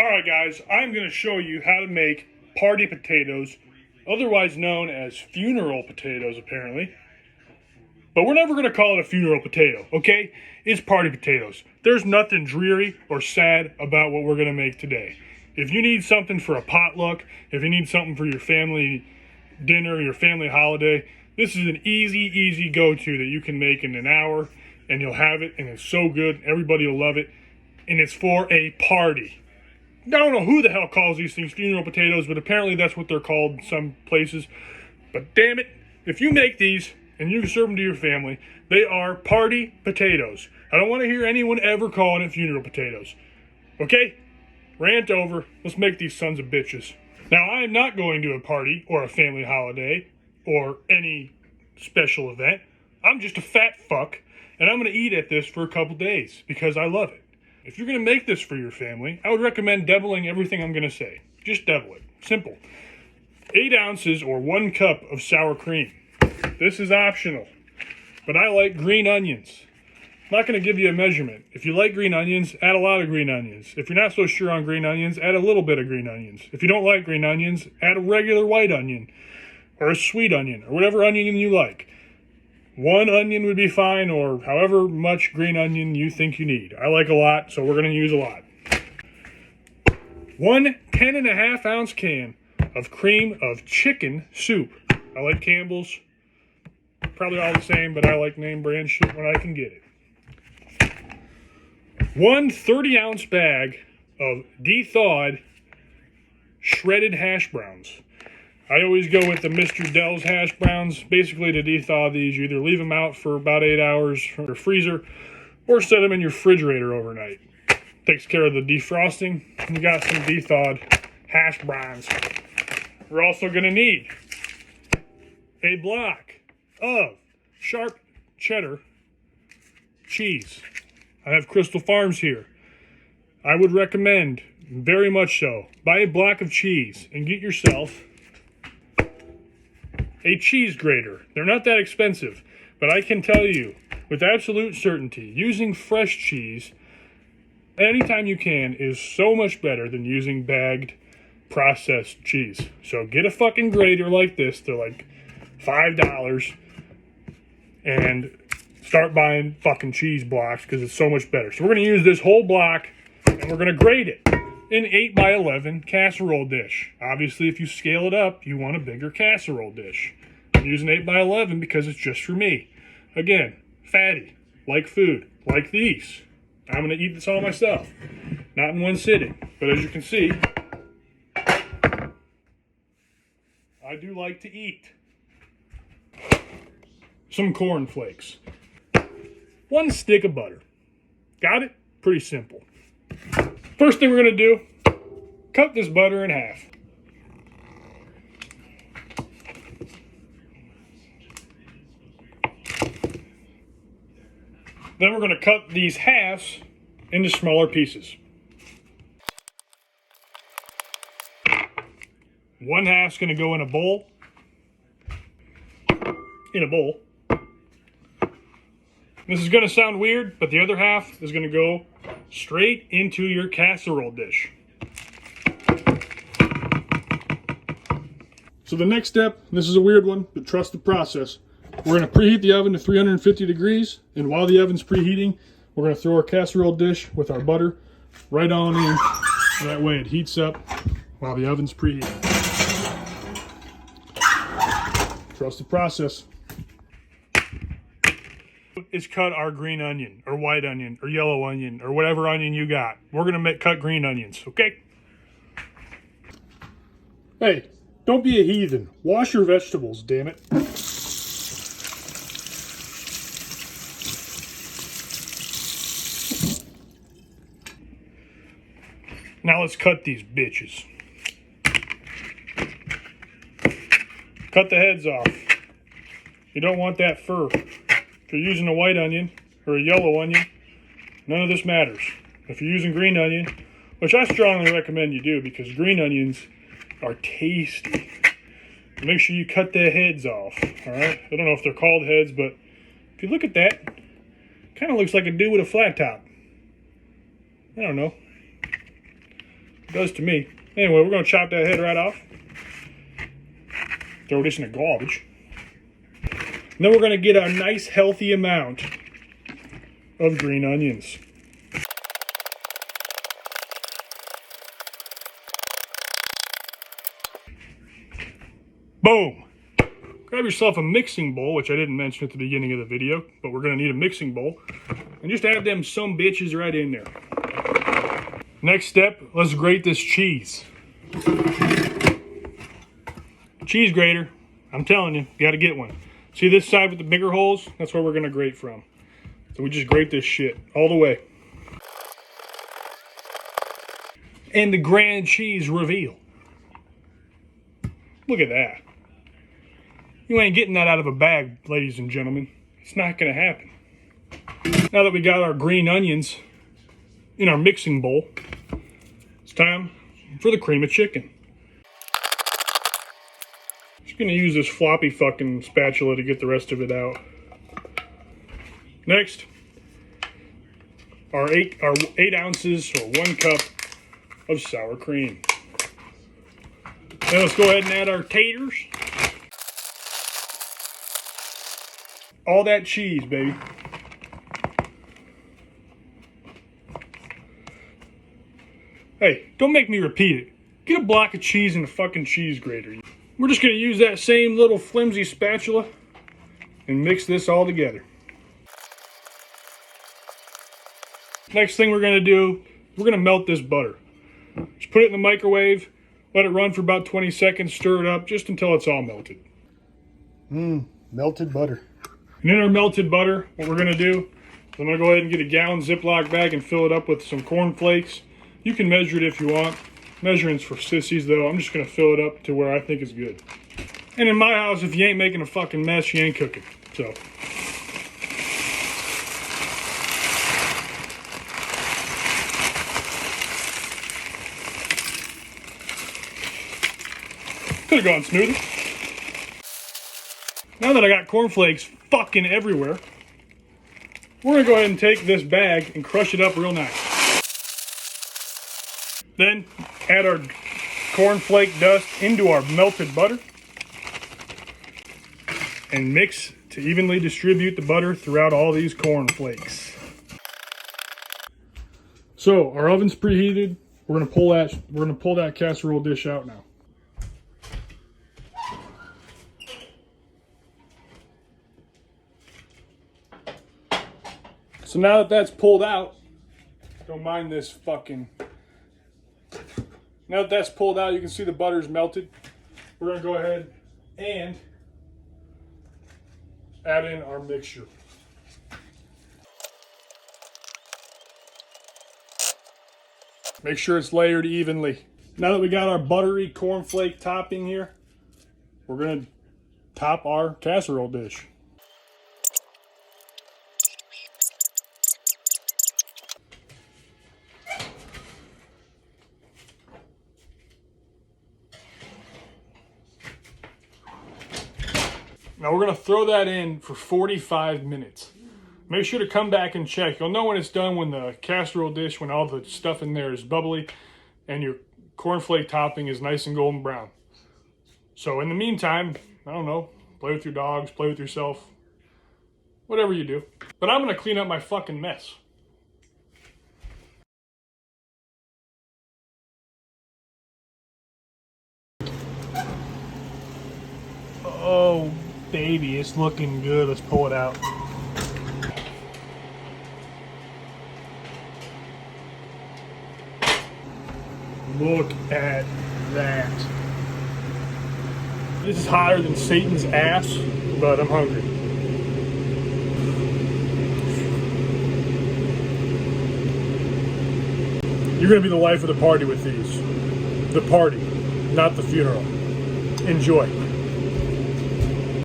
Alright guys, I'm going to show you how to make party potatoes, otherwise known as funeral potatoes apparently. But we're never going to call it a funeral potato, okay? It's party potatoes. There's nothing dreary or sad about what we're going to make today. If you need something for a potluck, if you need something for your family dinner, your family holiday, this is an easy go-to that you can make in an hour, and you'll have it, and it's so good, everybody will love it, and it's for a party. I don't know who the hell calls these things funeral potatoes, but apparently that's what they're called in some places. But damn it, if you make these and you serve them to your family, they are party potatoes. I don't want to hear anyone ever calling it funeral potatoes. Okay? Rant over. Let's make these sons of bitches. Now, I am not going to a party or a family holiday or any special event. I'm just a fat fuck, and I'm going to eat at this for a couple days because I love it. If you're going to make this for your family, I would recommend doubling everything I'm going to say. Just double it. Simple. 8 ounces or 1 cup of sour cream. This is optional, but I like green onions. I'm not going to give you a measurement. If you like green onions, add a lot of green onions. If you're not so sure on green onions, add a little bit of green onions. If you don't like green onions, add a regular white onion or a sweet onion or whatever onion you like. 1 onion would be fine, or however much green onion you think you need. I like a lot, so we're going to use a lot. 1 10.5 ounce can of cream of chicken soup. I like Campbell's. Probably all the same, but I like name brand shit when I can get it. 1 30 ounce bag of de-thawed shredded hash browns. I always go with the Mr. Dell's hash browns. Basically, to de-thaw these, you either leave them out for about 8 hours from your freezer or set them in your refrigerator overnight. Takes care of the defrosting. You got some de-thawed hash browns. We're also going to need a block of sharp cheddar cheese. I have Crystal Farms here. I would recommend, very much so, buy a block of cheese and get yourself a cheese grater. They're not that expensive, but I can tell you with absolute certainty, using fresh cheese anytime you can is so much better than using bagged processed cheese. So get a fucking grater like this. They're like $5 and start buying fucking cheese blocks because it's so much better. So we're going to use this whole block and we're going to grate it in 8x11 casserole dish. Obviously, if you scale it up, you want a bigger casserole dish. I'm using 8x11 because it's just for me. Again, fatty, like food, like these. I'm going to eat this all myself. Not in one sitting. But as you can see, I do like to eat. Some corn flakes. 1 stick of butter. Got it? Pretty simple. First thing we're going to do, cut this butter in half. Then we're going to cut these halves into smaller pieces. 1 half's going to go in a bowl. This is going to sound weird, but the other half is going to go straight into your casserole dish. So the next step, this is a weird one, but trust the process. We're going to preheat the oven to 350 degrees, and while the oven's preheating, we're going to throw our casserole dish with our butter right on in. That way it heats up while the oven's preheating. Trust the process. Is cut our green onion or white onion or yellow onion or whatever onion you got. We're gonna cut green onions, okay? Hey, don't be a heathen. Wash your vegetables, damn it. Now let's cut these bitches. Cut the heads off. You don't want that fur. If you're using a white onion or a yellow onion, none of this matters. If you're using green onion, which I strongly recommend you do because green onions are tasty. Make sure you cut the heads off, all right? I don't know if they're called heads, but if you look at that, kind of looks like a dude with a flat top. I don't know. It does to me. Anyway, we're going to chop that head right off. Throw this in the garbage. And then we're going to get a nice healthy amount of green onions. Boom! Grab yourself a mixing bowl, which I didn't mention at the beginning of the video, but we're going to need a mixing bowl. And just add them some bitches right in there. Next step, let's grate this cheese. Cheese grater. I'm telling you, you got to get one. See this side with the bigger holes? That's where we're going to grate from. So we just grate this shit all the way. And the grand cheese reveal. Look at that. You ain't getting that out of a bag, ladies and gentlemen. It's not going to happen. Now that we got our green onions in our mixing bowl, it's time for the cream of chicken. Just going to use this floppy fucking spatula to get the rest of it out. Next, our 8 ounces or 1 cup of sour cream. Now let's go ahead and add our taters. All that cheese, baby. Hey, don't make me repeat it. Get a block of cheese in a fucking cheese grater. We're just going to use that same little flimsy spatula and mix this all together. Next thing we're going to do, we're going to melt this butter. Just put it in the microwave, let it run for about 20 seconds, stir it up just until it's all melted. Melted butter. And in our melted butter, what we're going to do, I'm going to go ahead and get a gallon Ziploc bag and fill it up with some corn flakes. You can measure it if you want. Measuring's for sissies, though. I'm just going to fill it up to where I think is good. And in my house, if you ain't making a fucking mess, you ain't cooking. So. Could have gone smoother. Now that I got cornflakes fucking everywhere, we're going to go ahead and take this bag and crush it up real nice. Then add our cornflake dust into our melted butter and mix to evenly distribute the butter throughout all these cornflakes. So our oven's preheated. We're going to pull that casserole dish out now. So now that that's pulled out, don't mind this fucking... Now that that's pulled out, you can see the butter's melted. We're going to go ahead and add in our mixture. Make sure it's layered evenly. Now that we got our buttery cornflake topping here, we're going to top our casserole dish. Now we're going to throw that in for 45 minutes. Make sure to come back and check. You'll know when it's done when the casserole dish, when all the stuff in there is bubbly and your cornflake topping is nice and golden brown. So in the meantime, I don't know, play with your dogs, play with yourself, whatever you do. But I'm going to clean up my fucking mess. Oh, baby, it's looking good. Let's pull it out. Look at that. This is hotter than Satan's ass, but I'm hungry. You're going to be the life of the party with these. The party, not the funeral. Enjoy.